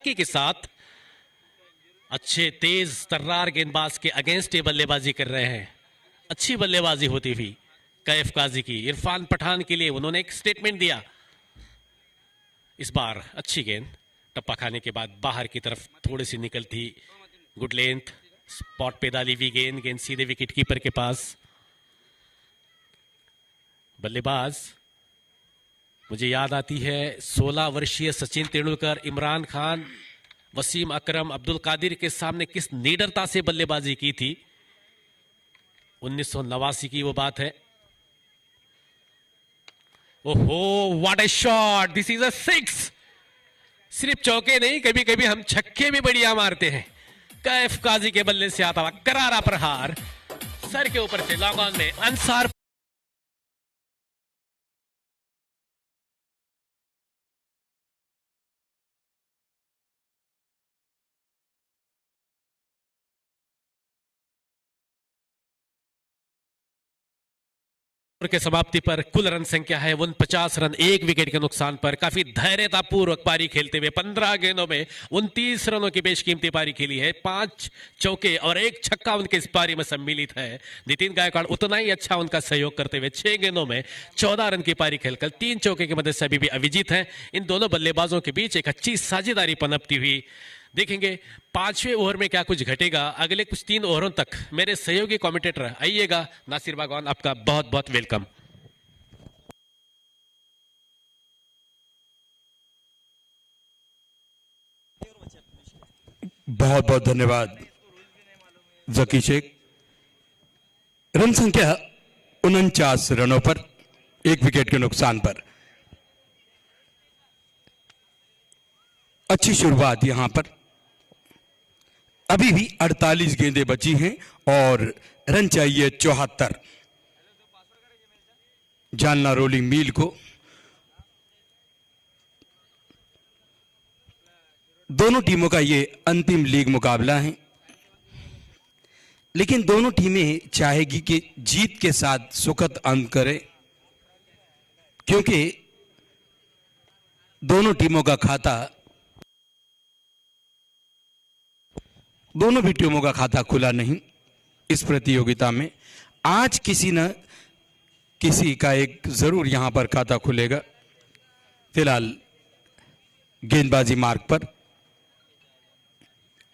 छक्के के साथ अच्छे तेज तर्रार गेंदबाज के अगेंस्ट ये बल्लेबाजी कर रहे हैं। अच्छी बल्लेबाजी होती हुई कैफ काजी की। इरफान पठान के लिए उन्होंने एक स्टेटमेंट दिया। इस बार अच्छी गेंद टप्पा खाने के बाद बाहर की तरफ थोड़ी सी निकलती, गुड लेंथ, स्पॉट पे डाली हुई गेंद, गेंद सीधे विकेट कीपर के पास। बल्लेबाज मुझे याद आती है 16 वर्षीय सचिन तेंदुलकर, इमरान खान, वसीम अकरम, अब्दुल कादिर के सामने किस निडरता से बल्लेबाजी की थी। 1989 की वो बात है। ओहो, what A shot, this is a 6। सिर्फ चौके नहीं, कभी कभी हम छक्के भी बढ़िया मारते हैं। कैफ काजी के बल्ले से आता हुआ करारा प्रहार सर के ऊपर से लॉन्ग ऑन में अंसार के समाप्ति पर कुल रन संख्या है 49 रन, 1 विकेट के नुकसान पर। काफी धैर्यतापूर्वक पारी खेलते हुए 15 गेंदों में 29 रनों की बेशकीमती पारी खेली है। 5 चौके और 1 छक्का उनके इस पारी में सम्मिलित है। नितिन गायकवाड़ उतना ही अच्छा उनका सहयोग करते हुए 6 गेंदों में 14 रन की पारी खेलकर 3 चौके की मदद से अभी भी अविजित है। इन दोनों बल्लेबाजों के बीच एक अच्छी साझेदारी पनपती हुई देखेंगे। 5वें ओवर में क्या कुछ घटेगा, अगले कुछ 3 ओवरों तक मेरे सहयोगी कमेंटेटर आइएगा। नासिर बागवान, आपका बहुत बहुत वेलकम। बहुत बहुत धन्यवाद जकी शेख। रन संख्या 49 रनों पर, 1 विकेट के नुकसान पर। अच्छी शुरुआत यहां पर। अभी भी 48 गेंदें बची हैं और रन चाहिए 74। जानना रोलिंग मील को दोनों टीमों का ये अंतिम लीग मुकाबला है, लेकिन दोनों टीमें चाहेगी कि जीत के साथ सुखद अंत करें, क्योंकि दोनों टीमों का खाता, दोनों भी टीमों का खाता खुला नहीं इस प्रतियोगिता में। आज किसी न किसी का एक जरूर यहां पर खाता खुलेगा। फिलहाल गेंदबाजी मार्ग पर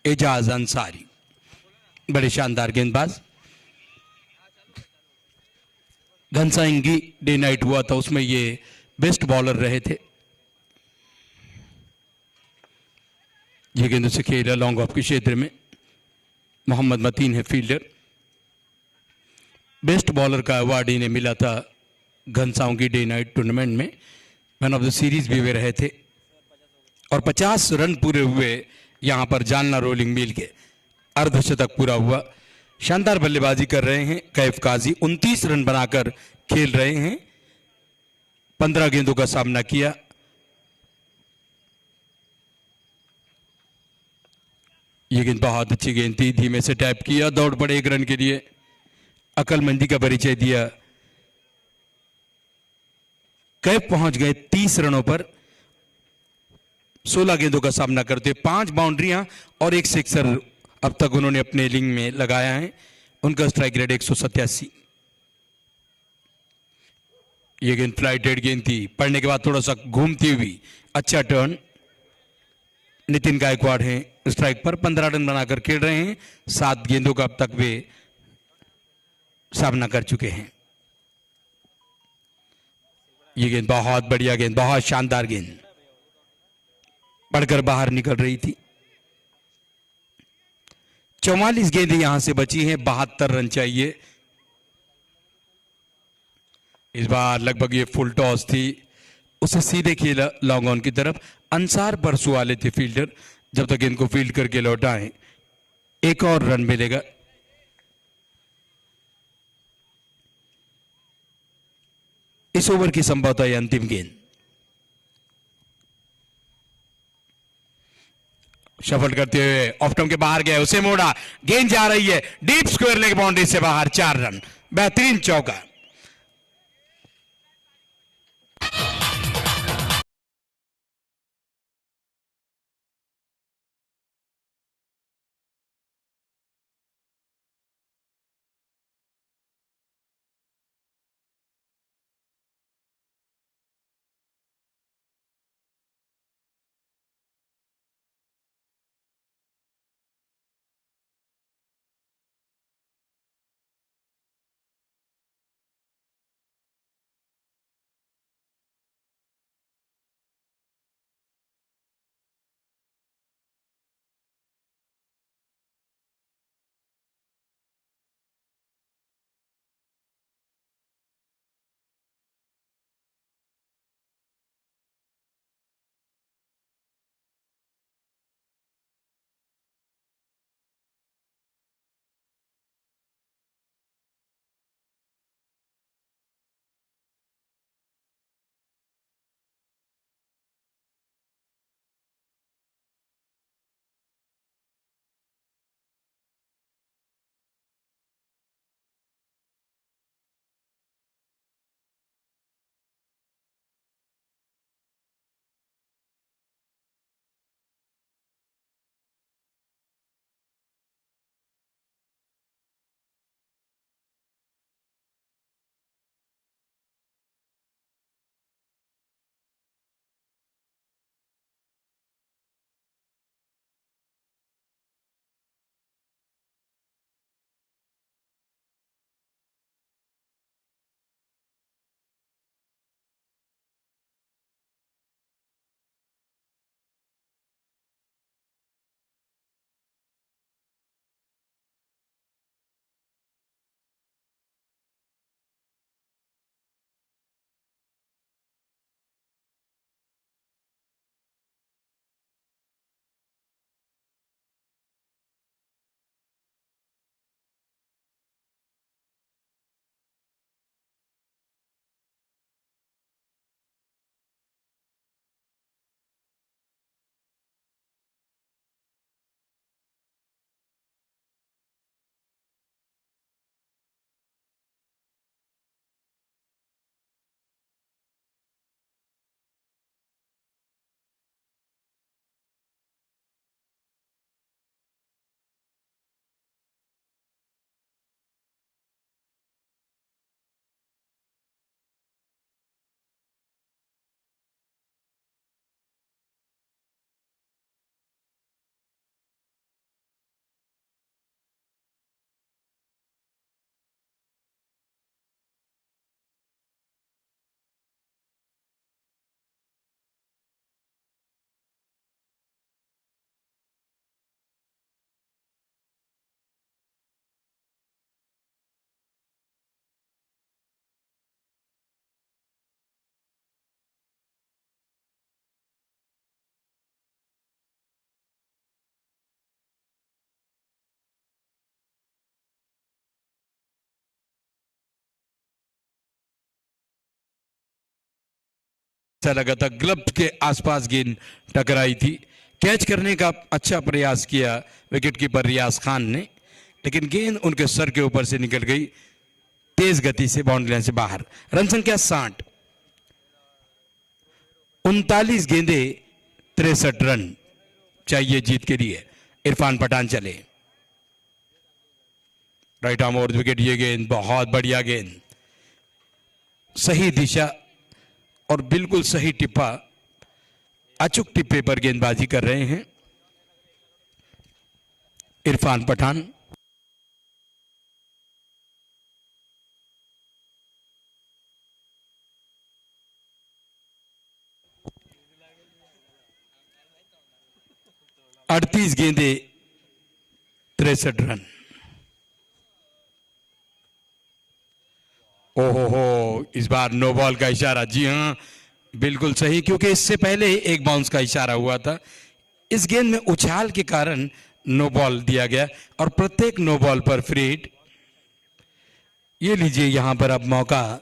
एजाज अंसारी, बड़े शानदार गेंदबाज। घनसाइंगी डे नाइट हुआ था, उसमें ये बेस्ट बॉलर रहे थे। ये गेंदों से खेला लॉन्ग ऑफ के क्षेत्र में। मोहम्मद मतीन है फील्डर। बेस्ट बॉलर का अवार्ड इन्हें मिला था घनसाइंगी डे नाइट टूर्नामेंट में। मैन ऑफ द सीरीज भी वे रहे थे और 50 रन पूरे हुए यहां पर। जानना रोलिंग मील के अर्धशतक पूरा हुआ। शानदार बल्लेबाजी कर रहे हैं कैफ काजी। 29 रन बनाकर खेल रहे हैं। 15 गेंदों का सामना किया। ये गेंद बहुत अच्छी गेंद थी, धीमे से टैप किया, दौड़ पड़े 1 रन के लिए। अकलमंदी का परिचय दिया। कैफ पहुंच गए 30 रनों पर। 16 गेंदों का सामना करते, 5 बाउंड्रियां और 1 सिक्सर अब तक उन्होंने अपने इनिंग में लगाया है। उनका स्ट्राइक रेट 187। ये गेंद फ्लाइटेड गेंद थी, पड़ने के बाद थोड़ा सा घूमती हुई अच्छा टर्न। नितिन गायकवाड़ हैं स्ट्राइक पर, 15 रन बनाकर खेल रहे हैं। 7 गेंदों का अब तक वे सामना कर चुके हैं। ये गेंद बहुत बढ़िया गेंद, बहुत शानदार गेंद, पड़कर बाहर निकल रही थी। 44 गेंदें यहां से बची हैं, 72 रन चाहिए। इस बार लगभग ये फुल टॉस थी, उसे सीधे खेला लॉन्ग ऑन की तरफ। अंसार परसू वाले थे फील्डर, जब तक इनको फील्ड करके लौटाएं 1 और रन मिलेगा। इस ओवर की संभवतः यह अंतिम गेंद। शफल करते हुए ऑफ टर्म के बाहर गए, उसे मोड़ा, गेंद जा रही है डीप स्क्वायर लेग बाउंड्री से बाहर। 4 रन, बेहतरीन चौका। अच्छा लगा था, ग्लव्स के आसपास गेंद टकराई थी। कैच करने का अच्छा प्रयास किया विकेटकीपर रियाज खान ने, लेकिन गेंद उनके सर के ऊपर से निकल गई तेज गति से बाउंड्री लाइन से बाहर। रन संख्या 60, 39 गेंदे 63 रन चाहिए जीत के लिए। इरफान पठान चले, राइट आर्म ओवर विकेट। ये गेंद बहुत बढ़िया गेंद, सही दिशा और बिल्कुल सही टिप्पा, अचूक टिप्पे पर गेंदबाजी कर रहे हैं इरफान पठान। अड़तीस गेंदे 63 रन। ओहो, इस बार नो बॉल का इशारा। जी हां, बिल्कुल सही, क्योंकि इससे पहले एक बाउंस का इशारा हुआ था। इस गेंद में उछाल के कारण नो बॉल दिया गया और प्रत्येक नो बॉल पर फ्री हिट। ये लीजिए यहां पर अब मौका,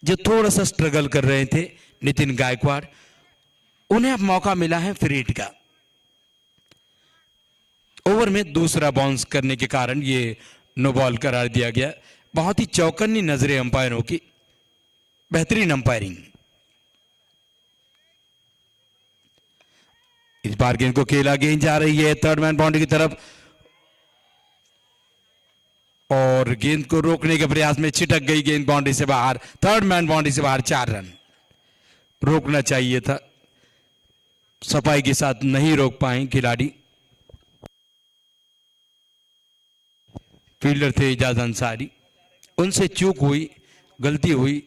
जो थोड़ा सा स्ट्रगल कर रहे थे नितिन गायकवाड़, उन्हें अब मौका मिला है फ्री हिट का। ओवर में दूसरा बाउंस करने के कारण ये नो बॉल करार दिया गया। बहुत ही चौकन्नी नजरें अंपायरों की, बेहतरीन अंपायरिंग। इस बार गेंद को खेला, गेंद जा रही है थर्ड मैन बाउंड्री की तरफ और गेंद को रोकने के प्रयास में छिटक गई गेंद बाउंड्री से बाहर। थर्ड मैन बाउंड्री से बाहर, 4 रन। रोकना चाहिए था, सफाई के साथ नहीं रोक पाए खिलाड़ी। फील्डर थे इजाज अंसारी, उनसे चूक हुई, गलती हुई,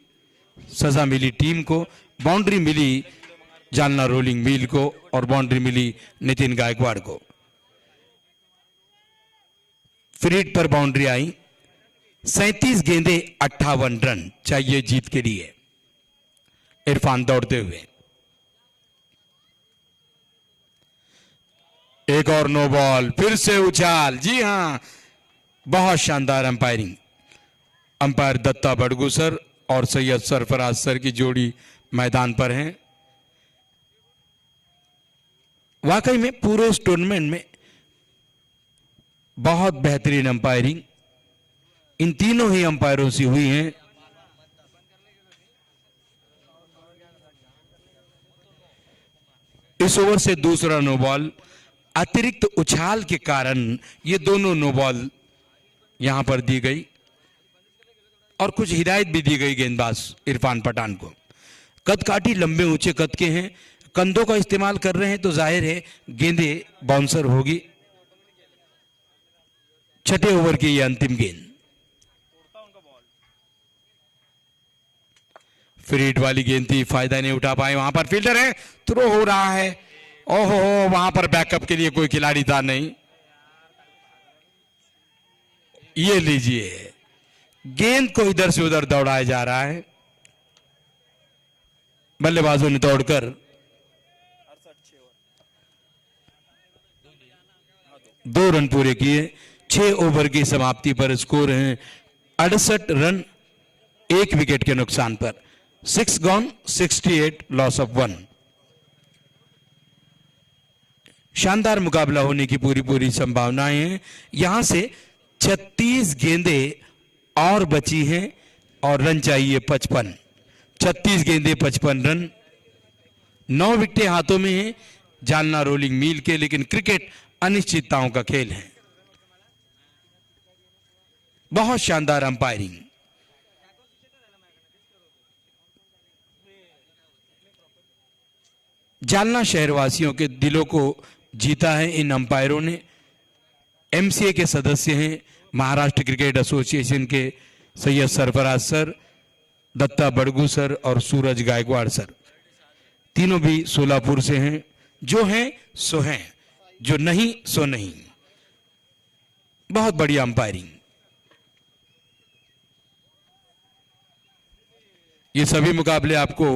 सजा मिली टीम को। बाउंड्री मिली जालना रोलिंग मिल को और बाउंड्री मिली नितिन गायकवाड़ को। फ्री हिट पर बाउंड्री आई। 37 गेंदे 58 रन चाहिए जीत के लिए। इरफान दौड़ते हुए, एक और नो बॉल, फिर से उछाल। जी हां, बहुत शानदार अंपायरिंग। अंपायर दत्ता बड़गू सर और सैयद सरफराज सर की जोड़ी मैदान पर हैं। वाकई में पूरे इस टूर्नामेंट में बहुत बेहतरीन अंपायरिंग इन तीनों ही अंपायरों से हुई है। इस ओवर से दूसरा नो बॉल, अतिरिक्त उछाल के कारण ये दोनों नो बॉल यहां पर दी गई और कुछ हिदायत भी दी गई गेंदबाज इरफान पठान को। कद काठी, लंबे ऊंचे कद के हैं, कंधों का इस्तेमाल कर रहे हैं, तो जाहिर है गेंदे बाउंसर होगी। छठे ओवर की यह अंतिम गेंद। फ्री हिट वाली गेंद थी, फायदा नहीं उठा पाए। वहां पर फील्डर है, थ्रो हो रहा है। ओहो, वहां पर बैकअप के लिए कोई खिलाड़ी था नहीं। ये लीजिए, गेंद को इधर से उधर दौड़ाया जा रहा है। बल्लेबाजों ने दौड़कर 2 रन पूरे किए। 6 ओवर की समाप्ति पर स्कोर है 68 रन, 1 विकेट के नुकसान पर। 6 गॉन, 68 लॉस ऑफ 1। शानदार मुकाबला होने की पूरी संभावनाएं हैं। यहां से 36 गेंदे और बची हैं और रन चाहिए 55। 36 गेंदे 55 रन। 9 विकेटें हाथों में हैं जालना रोलिंग मिल के, लेकिन क्रिकेट अनिश्चितताओं का खेल है। बहुत शानदार अंपायरिंग। जालना शहरवासियों के दिलों को जीता है इन अंपायरों ने। एमसीए के सदस्य हैं महाराष्ट्र क्रिकेट एसोसिएशन के सैयद सरफराज सर, दत्ता बड़गू सर और सूरज गायकवाड़ सर। तीनों भी सोलापुर से हैं। जो हैं सो हैं, जो नहीं सो नहीं। बहुत बढ़िया अंपायरिंग। ये सभी मुकाबले आपको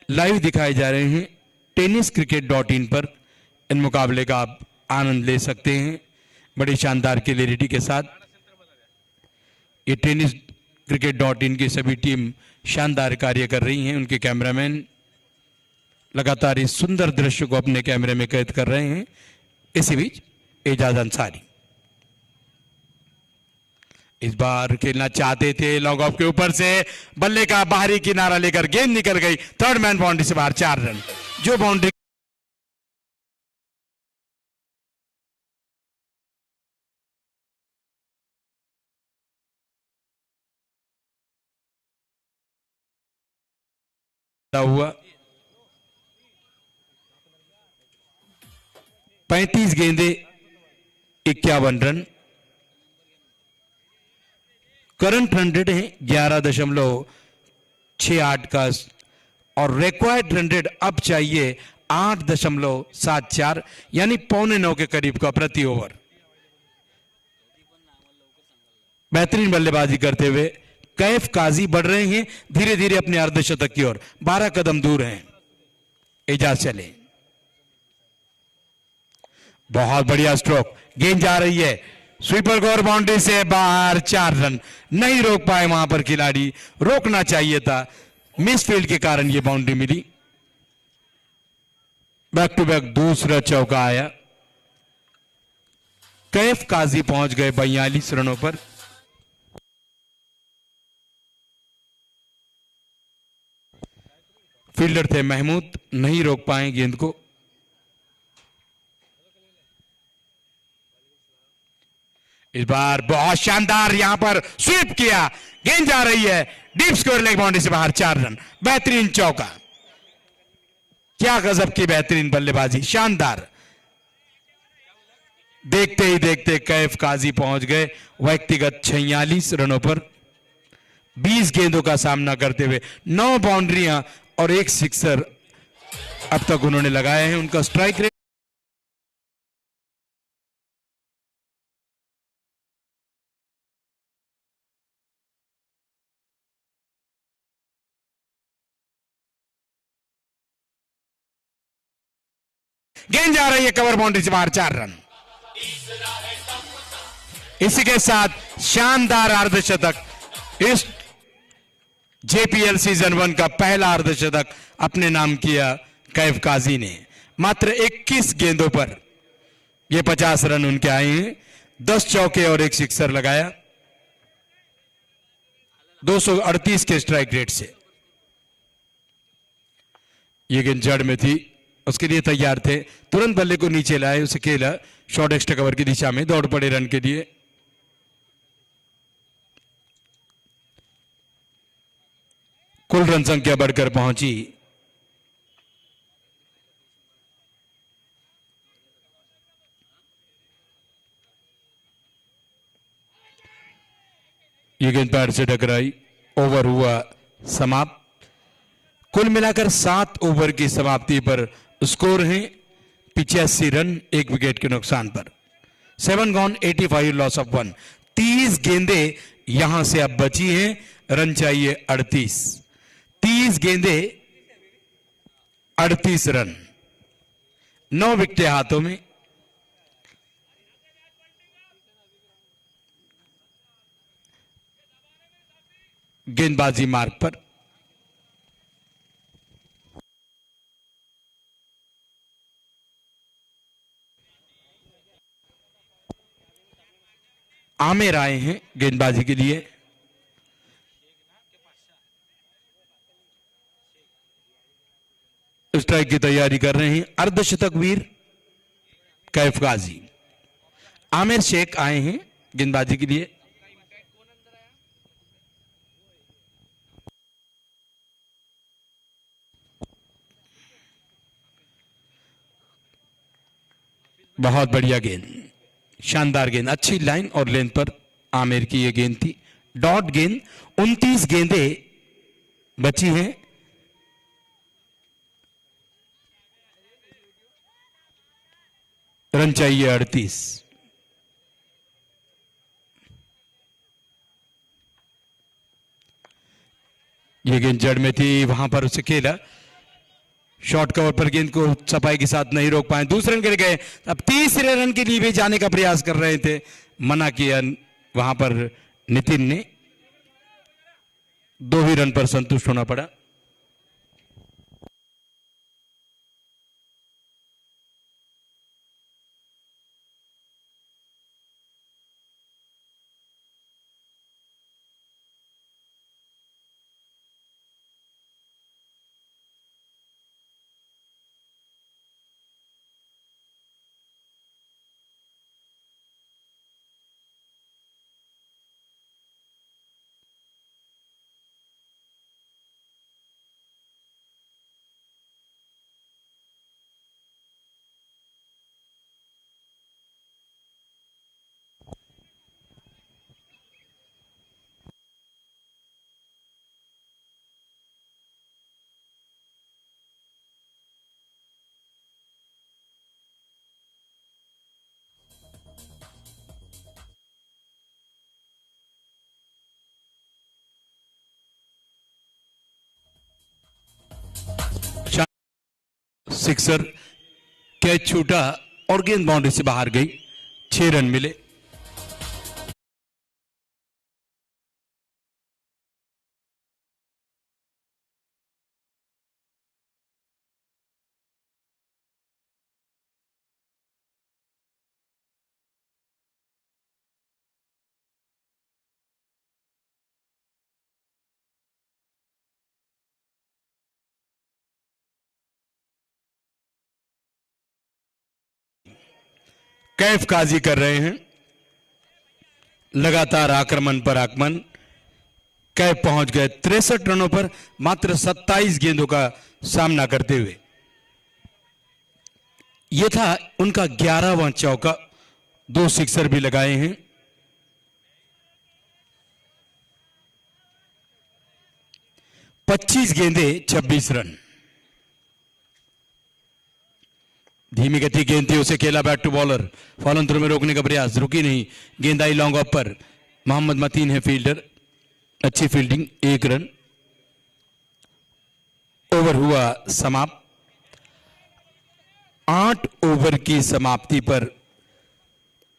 लाइव दिखाए जा रहे हैं tenniscricket.in पर। इन मुकाबले का आप आनंद ले सकते हैं बड़ी शानदार क्लैरिटी के साथ। ये टेनिस cricket.in की सभी टीम शानदार कार्य कर रही हैं। उनके कैमरामैन लगातार इस सुंदर दृश्य को अपने कैमरे में कैद कर रहे हैं। इसी बीच एजाज अंसारी इस बार खेलना चाहते थे, लॉन्ग ऑफ के ऊपर से बल्ले का बाहरी किनारा लेकर गेंद निकल गई, थर्ड मैन बाउंड्री से बाहर, 4 रन। जो बाउंड्री हुआ 35 गेंदे 51 रन। करंट रन रेट है 11.68 का और रिक्वायर्ड रन रेट अब चाहिए 8.74 यानी 8.75 के करीब का प्रति ओवर। बेहतरीन बल्लेबाजी करते हुए कैफ काजी बढ़ रहे हैं धीरे धीरे अपने अर्धशतक की ओर, 12 कदम दूर हैं। एजाज चले, बहुत बढ़िया स्ट्रोक, गेंद जा रही है स्वीपर को और बाउंड्री से बाहर, 4 रन। नहीं रोक पाए वहां पर खिलाड़ी, रोकना चाहिए था, मिसफील्ड के कारण यह बाउंड्री मिली। बैक टू बैक दूसरा चौका आया। कैफ काजी पहुंच गए 42 रनों पर। फील्डर थे महमूद, नहीं रोक पाए गेंद को। इस बार बहुत शानदार यहां पर स्वीप किया, गेंद जा रही है डीप स्क्वायर लेग बाउंड्री से बाहर, 4 रन। बेहतरीन चौका, क्या गजब की बेहतरीन बल्लेबाजी, शानदार। देखते ही देखते कैफ काजी पहुंच गए व्यक्तिगत 46 रनों पर। 20 गेंदों का सामना करते हुए 9 बाउंड्रियां और 1 सिक्सर अब तक उन्होंने लगाए हैं। उनका स्ट्राइक रेट गेंद जा रही है कवर बाउंड्री से बाहर, 4 रन। इसी के साथ शानदार अर्धशतक, इस जेपीएल सीजन 1 का पहला अर्धशतक अपने नाम किया कैफ काजी ने। मात्र 21 गेंदों पर ये 50 रन उनके आए हैं। 10 चौके और 1 सिक्सर लगाया 238 के स्ट्राइक रेट से। ये गेंद जड़ में थी, उसके लिए तैयार थे, तुरंत बल्ले को नीचे लाए, उसे खेला शॉर्ट एक्स्ट्रा कवर की दिशा में, दौड़ पड़े रन के लिए। कुल रन संख्या बढ़कर पहुंची 1 गेंद पैड से टकराई, ओवर हुआ समाप्त। कुल मिलाकर 7 ओवर की समाप्ति पर स्कोर है 85 रन 1 विकेट के नुकसान पर। 7 गॉन 85 लॉस ऑफ 1। 30 गेंदे यहां से अब बची हैं, रन चाहिए 38। 30 गेंदे 38 रन, 9 विकेटें हाथों में। गेंदबाजी मार्ग पर आमिर आए हैं गेंदबाजी के लिए। स्ट्राइक की तैयारी कर रहे हैं अर्धशतक वीर कैफ काजी। आमिर शेख आए हैं गेंदबाजी के लिए। बहुत बढ़िया गेंद, शानदार गेंद, अच्छी लाइन और लेंथ पर आमिर की यह गेंद थी। डॉट गेंद, 29 गेंदे बची हैं। रन चाहिए 38। ये गेंद जड़ में थी, वहां पर उसे खेला, शॉर्ट कवर पर गेंद को सफाई के साथ नहीं रोक पाए, दूसरे रन गिर गए। अब तीसरे रन के लिए भी जाने का प्रयास कर रहे थे, मना किया वहां पर नितिन ने। 2 ही रन पर संतुष्ट होना पड़ा। सिक्सर, कैच छूटा और गेंद बाउंड्री से बाहर गई। 6 रन मिले। कैफ काजी कर रहे हैं, लगातार आक्रमण पर आक्रमण। कैफ पहुंच गए 63 रनों पर मात्र 27 गेंदों का सामना करते हुए। यह था उनका 11वां चौका। 2 सिक्सर भी लगाए हैं। पच्चीस गेंदे 26 रन। धीमी गति गेंद थी, उसे खेला back to bowler. Follow through में रोकने का प्रयास, रुकी नहीं। गेंद आई लॉन्ग ऑफ पर। मोहम्मद मतीन है फील्डर। अच्छी फील्डिंग, 1 रन। ओवर हुआ समाप्त। 8 ओवर की समाप्ति पर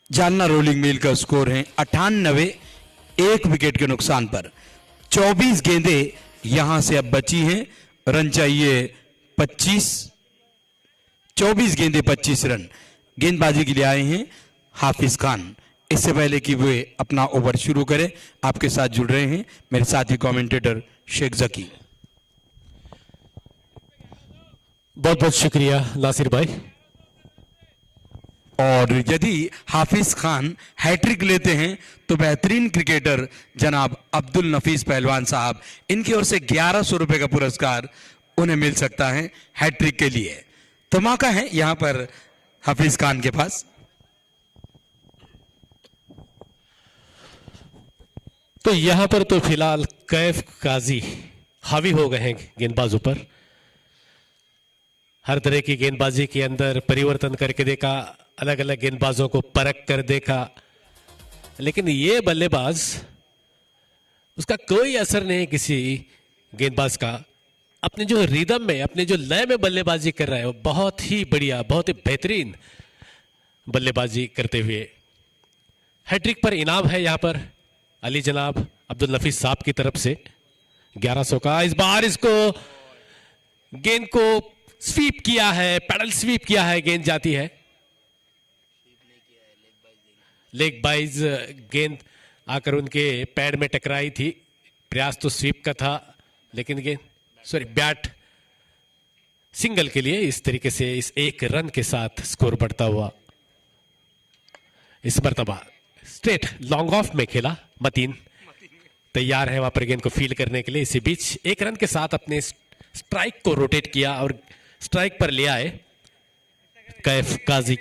जालना रोलिंग मिल का स्कोर है 98, 1 विकेट के नुकसान पर। 24 गेंदें यहां से अब बची हैं। रन चाहिए 25। 24 गेंदें 25 रन। गेंदबाजी के लिए आए हैं हाफिज खान। इससे पहले कि वे अपना ओवर शुरू करें, आपके साथ जुड़ रहे हैं मेरे साथी कमेंटेटर शेख जकी। बहुत बहुत शुक्रिया नासिर भाई। और यदि हाफिज खान हैट्रिक लेते हैं तो बेहतरीन क्रिकेटर जनाब अब्दुल नफीस पहलवान साहब, इनकी ओर से 1100 रुपए का पुरस्कार उन्हें मिल सकता है हैट्रिक के लिए। तो मौका है यहां पर हाफिज खान के पास। तो यहां पर तो फिलहाल कैफ काजी हावी हो गए हैं गेंदबाजों पर। हर तरह की गेंदबाजी के अंदर परिवर्तन करके देखा, अलग अलग गेंदबाजों को परख कर देखा, लेकिन ये बल्लेबाज, उसका कोई असर नहीं किसी गेंदबाज का। अपने जो रिदम में, अपने जो लय में बल्लेबाजी कर रहा है, वो बहुत ही बढ़िया, बहुत ही बेहतरीन बल्लेबाजी करते हुए। हैट्रिक पर इनाम है यहां पर अली जनाब अब्दुल नफीस साहब की तरफ से 1100 का। इस बार इसको गेंद को स्वीप किया है, पैडल स्वीप किया है, गेंद जाती है। लेग बाइज गेंद आकर उनके पैड में टकराई थी। प्रयास तो स्वीप का था, लेकिन गेंद बैट सिंगल के लिए इस तरीके से इस 1 रन के साथ स्कोर बढ़ता हुआ। इस मर्तबा स्ट्रेट लॉन्ग ऑफ में खेला मतीन, तैयार है वहां पर गेंद को फील्ड करने के लिए। इसी बीच 1 रन के साथ अपने स्ट्राइक को रोटेट किया और स्ट्राइक पर ले आए कैफ काजी।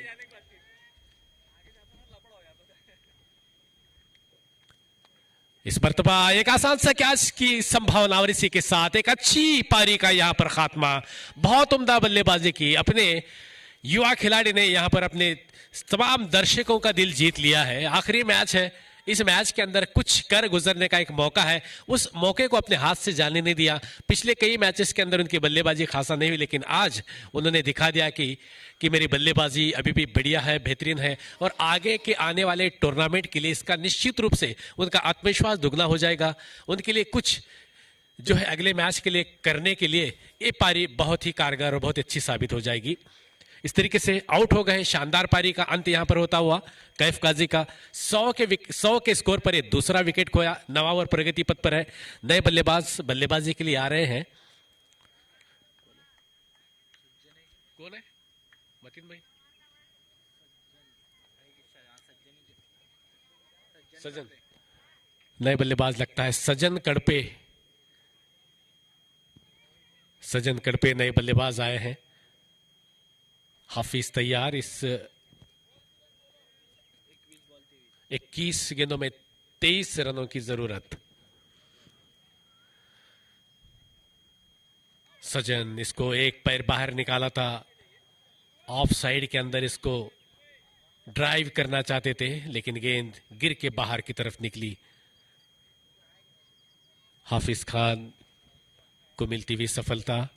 इस मर्तबा एक आसान सा कैच की संभावना और इसी के साथ एक अच्छी पारी का यहां पर खात्मा। बहुत उम्दा बल्लेबाजी की अपने युवा खिलाड़ी ने यहां पर अपने तमाम दर्शकों का दिल जीत लिया है। आखिरी मैच है, इस मैच के अंदर कुछ कर गुजरने का एक मौका है, उस मौके को अपने हाथ से जाने नहीं दिया। पिछले कई मैचेस के अंदर उनकी बल्लेबाजी खासा नहीं हुई, लेकिन आज उन्होंने दिखा दिया कि मेरी बल्लेबाजी अभी भी बढ़िया है, बेहतरीन है, और आगे के आने वाले टूर्नामेंट के लिए इसका निश्चित रूप से उनका आत्मविश्वास दुगना हो जाएगा। उनके लिए कुछ जो है अगले मैच के लिए करने के लिए ये पारी बहुत ही कारगर और बहुत अच्छी साबित हो जाएगी। इस तरीके से आउट हो गए। शानदार पारी का अंत यहां पर होता हुआ कैफ काजी का 100 के स्कोर पर ये दूसरा विकेट खोया। 9 ओवर प्रगति पथ पर है। नए बल्लेबाज बल्लेबाजी के लिए आ रहे हैं। कौन है? मतीन भाई, सजन। नए बल्लेबाज लगता है सजन कड़पे। सजन कड़पे नए बल्लेबाज आए हैं। हाफिज तैयार। इस 21 गेंदों में 23 रनों की जरूरत। सजन इसको एक पैर बाहर निकाला था। ऑफ साइड के अंदर इसको ड्राइव करना चाहते थे, लेकिन गेंद गिर के बाहर की तरफ निकली। हाफिज खान को मिलती हुई सफलता।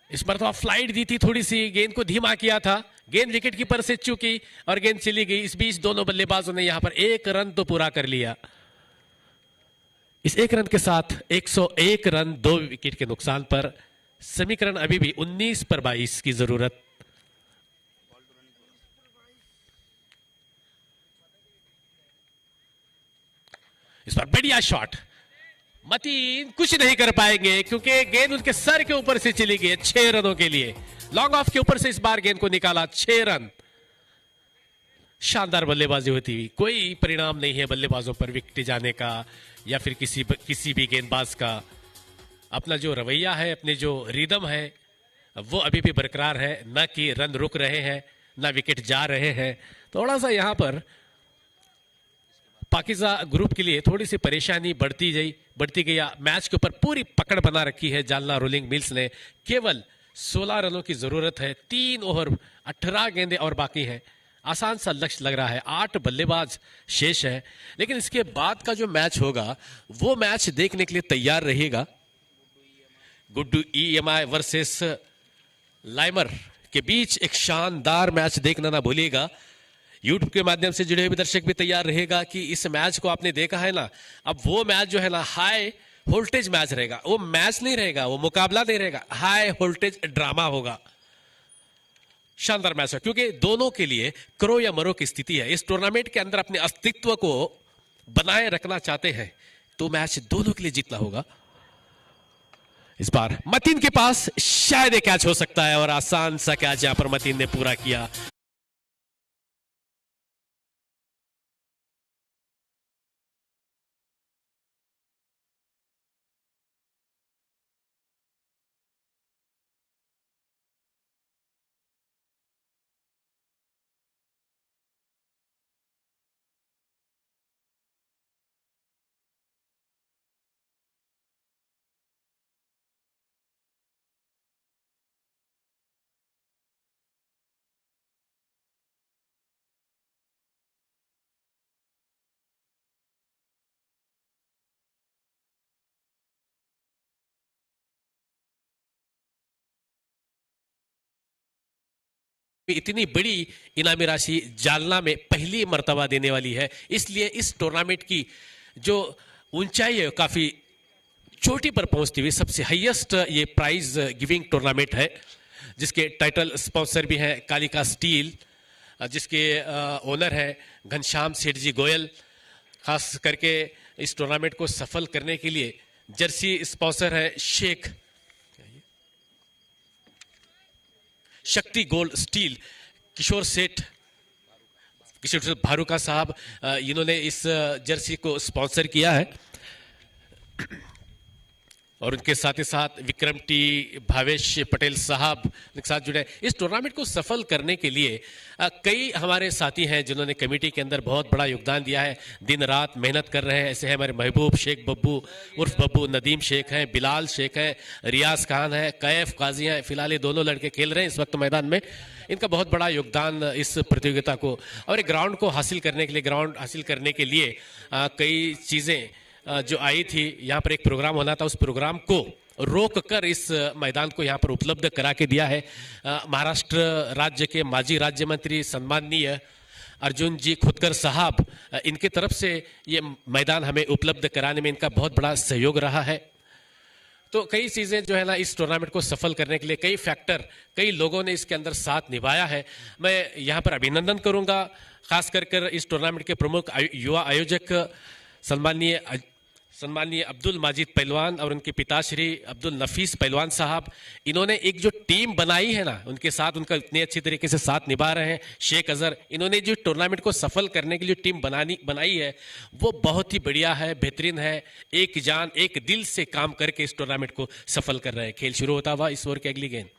इस बार तो आप फ्लाइट दी थी, थोड़ी सी गेंद को धीमा किया था। गेंद विकेट कीपर से चूकी और गेंद चली गई। इस बीच दोनों बल्लेबाजों ने यहां पर 1 रन तो पूरा कर लिया। इस 1 रन के साथ 101 रन 2 विकेट के नुकसान पर समीकरण अभी भी 19 पर 22 की जरूरत। इस बार बढ़िया शॉट। मतीन कुछ नहीं कर पाएंगे क्योंकि गेंद उनके सर के ऊपर से चली गई। 6 रनों के लिए लॉन्ग ऑफ के ऊपर से इस बार गेंद को निकाला। 6 रन। शानदार बल्लेबाजी होती हुई। कोई परिणाम नहीं है बल्लेबाजों पर विकेट जाने का या फिर किसी भी गेंदबाज का। अपना जो रवैया है, अपने जो रिदम है, वो अभी भी बरकरार है। न कि रन रुक रहे हैं, न विकेट जा रहे हैं। थोड़ा सा यहां पर पाकिजा ग्रुप के लिए थोड़ी सी परेशानी बढ़ती गई। मैच के ऊपर पूरी पकड़ बना रखी है जालना रोलिंग मिल्स ने। केवल 16 रनों की जरूरत है। 3 ओवर 18 गेंदें और बाकी हैं। आसान सा लक्ष्य लग रहा है। 8 बल्लेबाज शेष है, लेकिन इसके बाद का जो मैच होगा वो मैच देखने के लिए तैयार रहेगा। गुड्डू EMI वर्सेस लाइमर के बीच एक शानदार मैच देखना ना भूलिएगा। यूट्यूब के माध्यम से जुड़े हुए दर्शक भी तैयार रहेगा कि इस मैच को आपने देखा है ना, अब वो मैच जो है ना हाई वोल्टेज मैच रहेगा। वो मैच नहीं रहेगा, वो मुकाबला नहीं रहेगा, हाई वोल्टेज ड्रामा होगा। शानदार मैच है क्योंकि दोनों के लिए करो या मरो की स्थिति है। इस टूर्नामेंट के अंदर अपने अस्तित्व को बनाए रखना चाहते हैं तो मैच दोनों के लिए जीतना होगा। इस बार मतीन के पास शायद एक कैच हो सकता है और आसान सा कैच यहां पर मतीन ने पूरा किया। इतनी बड़ी इनामी राशि जालना में पहली मर्तबा देने वाली है, इसलिए इस टूर्नामेंट की जो ऊंचाई है काफी चोटी पर पहुंचती हुई सबसे हाईएस्ट ये प्राइज गिविंग टूर्नामेंट है, जिसके टाइटल स्पॉन्सर भी हैं कालिका स्टील, जिसके ओनर है घनश्याम सेठ जी गोयल। खास करके इस टूर्नामेंट को सफल करने के लिए जर्सी स्पॉन्सर है शेख शक्ति गोल्ड स्टील किशोर सेठ भारूका साहब, इन्होंने इस जर्सी को स्पॉन्सर किया है। और उनके साथ ही साथ विक्रम टी भावेश पटेल साहब के साथ जुड़े। इस टूर्नामेंट को सफल करने के लिए कई हमारे साथी हैं जिन्होंने कमेटी के अंदर बहुत बड़ा योगदान दिया है, दिन रात मेहनत कर रहे हैं। ऐसे हैं हमारे महबूब शेख बब्बू उर्फ बब्बू, नदीम शेख हैं, बिलाल शेख हैं, रियाज खान है, कैफ काजी हैं। फिलहाल ये दोनों लड़के खेल रहे हैं इस वक्त मैदान में। इनका बहुत बड़ा योगदान इस प्रतियोगिता को और एक ग्राउंड को हासिल करने के लिए, ग्राउंड हासिल करने के लिए कई चीज़ें जो आई थी। यहाँ पर एक प्रोग्राम होना था, उस प्रोग्राम को रोक कर इस मैदान को यहाँ पर उपलब्ध करा के दिया है। महाराष्ट्र राज्य के माजी राज्य मंत्री सम्माननीय अर्जुन जी खुदकर साहब, इनकी तरफ से ये मैदान हमें उपलब्ध कराने में इनका बहुत बड़ा सहयोग रहा है। तो कई चीज़ें जो है ना इस टूर्नामेंट को सफल करने के लिए कई फैक्टर, कई लोगों ने इसके अंदर साथ निभाया है। मैं यहाँ पर अभिनंदन करूँगा खास कर इस टूर्नामेंट के प्रमुख युवा आयोजक सम्माननीय अब्दुल माजिद पहलवान और उनके पिताश्री अब्दुल नफीस पहलवान साहब। इन्होंने एक जो टीम बनाई है ना, उनके साथ उनका इतने अच्छी तरीके से साथ निभा रहे हैं। शेख अजहर, इन्होंने जो टूर्नामेंट को सफल करने के लिए टीम बनाई है वो बहुत ही बढ़िया है, बेहतरीन है। एक जान एक दिल से काम करके इस टूर्नामेंट को सफल कर रहे हैं। खेल शुरू होता हुआ इस ओवर की अगली गेंद,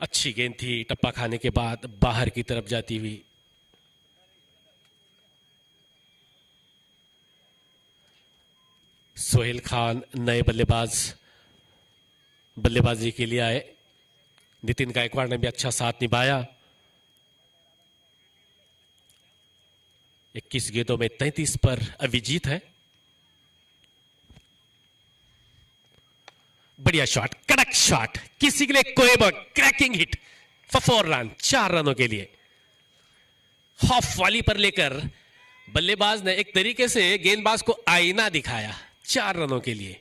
अच्छी गेंद थी, टप्पा खाने के बाद बाहर की तरफ जाती हुई। सोहेल खान नए बल्लेबाजी के लिए आए। नितिन गायकवाड़ ने भी अच्छा साथ निभाया। 21 गेंदों में 33 पर अभिजीत है। बढ़िया शॉट, कड़क शॉट, किसी के लिए कोई क्रैकिंग हिट फॉर 4 रन, 4 रनों के लिए। हाफ वाली पर लेकर बल्लेबाज ने एक तरीके से गेंदबाज को आईना दिखाया 4 रनों के लिए।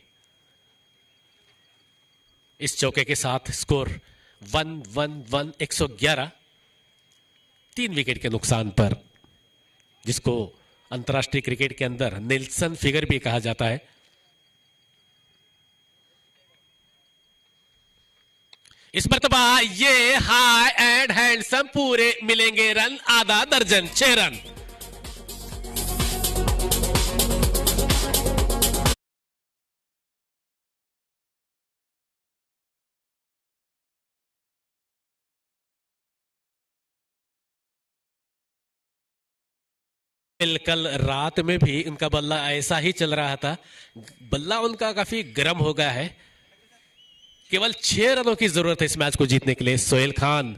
इस चौके के साथ स्कोर 1-1-1, 111, 3 विकेट के नुकसान पर, जिसको अंतर्राष्ट्रीय क्रिकेट के अंदर नेल्सन फिगर भी कहा जाता है। इस मर्तबा ये हाई एंड हैंडसम पूरे मिलेंगे रन, आधा दर्जन, 6 रन। कल रात में भी उनका बल्ला ऐसा ही चल रहा था। बल्ला उनका काफी गर्म हो गया है। केवल 6 रनों की जरूरत है इस मैच को जीतने के लिए। सोहेल खान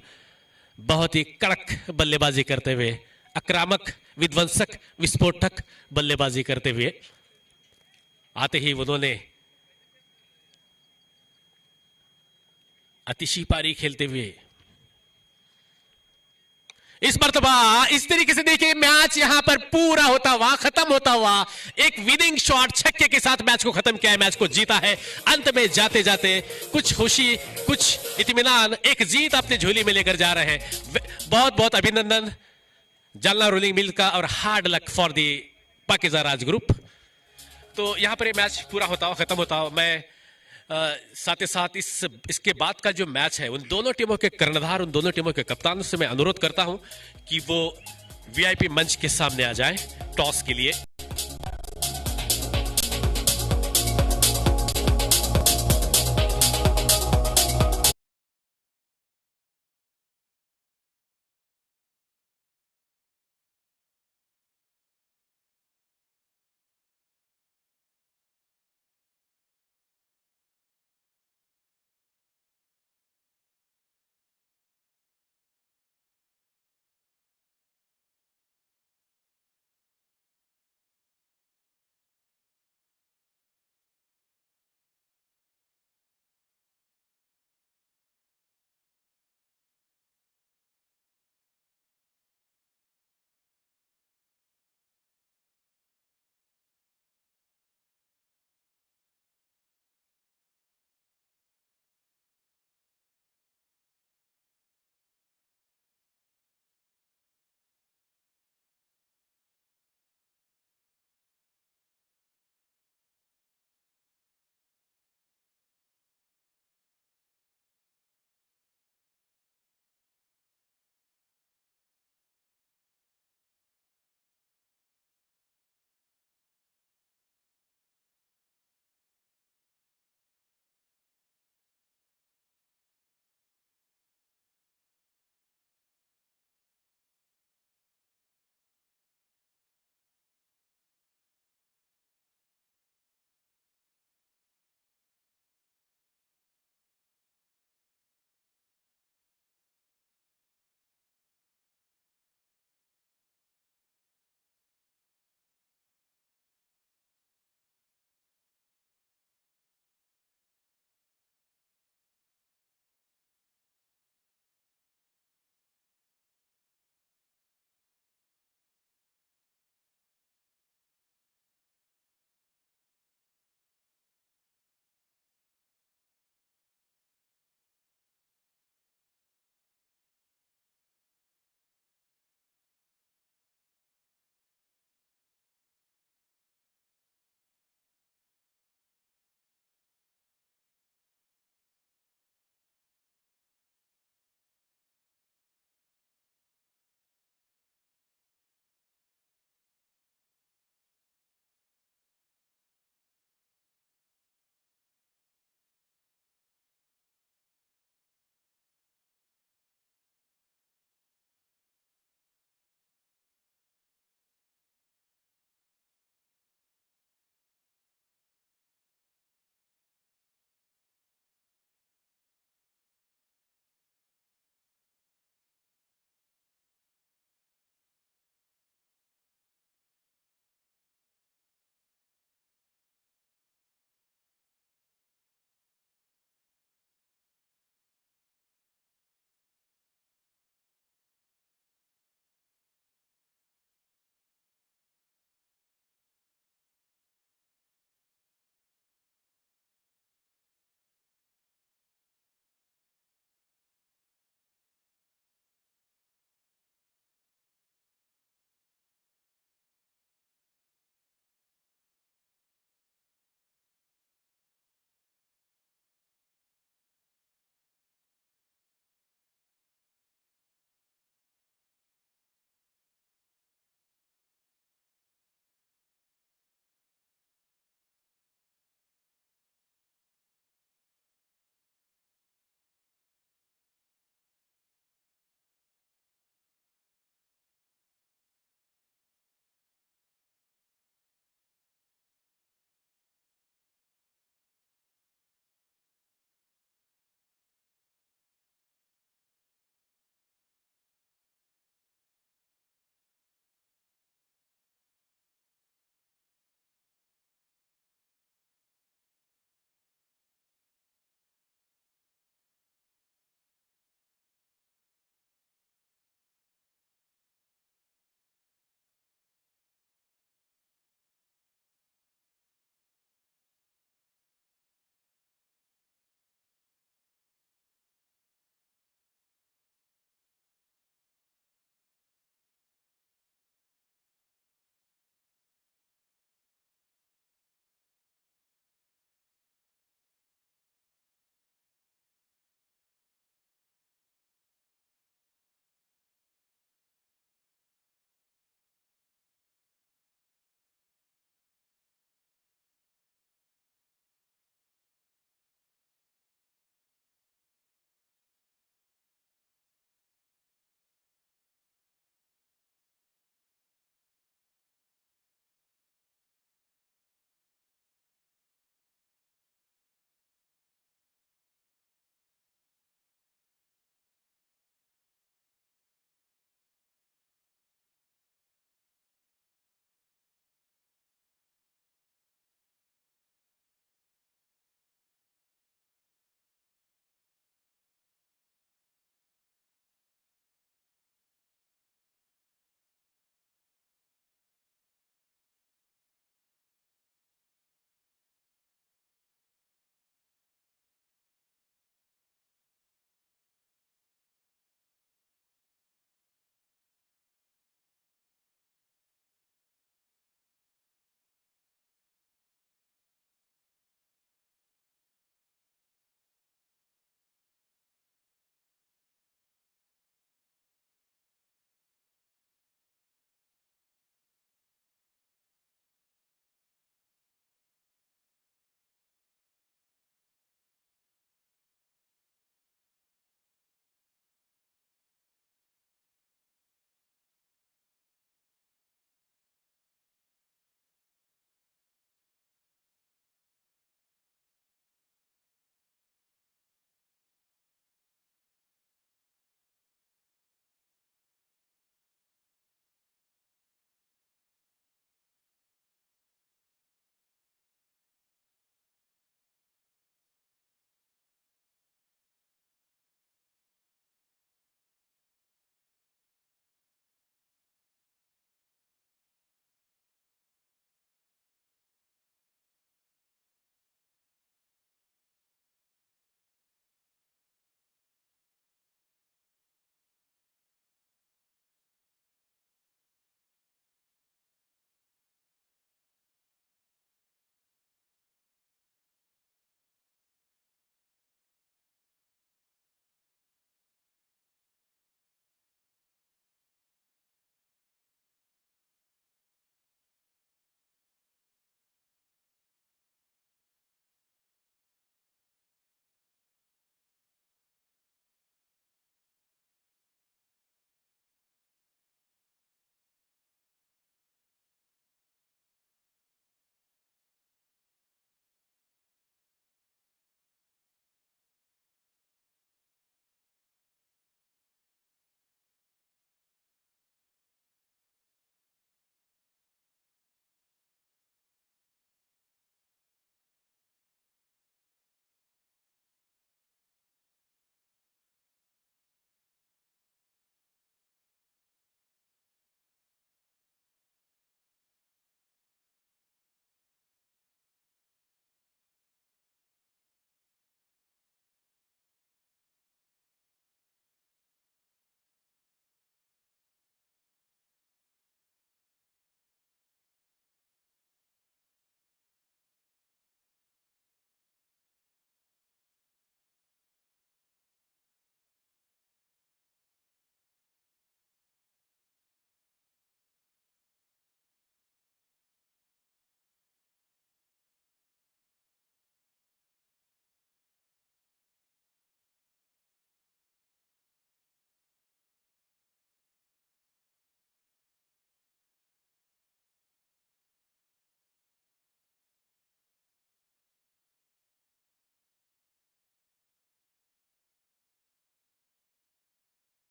बहुत ही कड़क बल्लेबाजी करते हुए, आक्रामक, विध्वंसक, विस्फोटक बल्लेबाजी करते हुए आते ही उन्होंने अतिशी पारी खेलते हुए इस मर्तबा इस तरीके से देखिए मैच यहां पर पूरा होता हुआ, खत्म होता हुआ, एक विनिंग शॉट छक्के के साथ मैच को खत्म किया है, मैच को जीता है। अंत में जाते जाते कुछ खुशी, कुछ इत्मीनान, एक जीत अपने झोली में लेकर जा रहे हैं। बहुत बहुत अभिनंदन जालना रोलिंग मिल का और hard luck for the Pakeezah Raj group. तो यहां पर ये मैच पूरा होता हुआ, खत्म होता हुआ, मैं साथ ही साथ इसके बाद का जो मैच है उन दोनों टीमों के कर्णधार, उन दोनों टीमों के कप्तानों से मैं अनुरोध करता हूं कि वो वीआईपी मंच के सामने आ जाएं टॉस के लिए।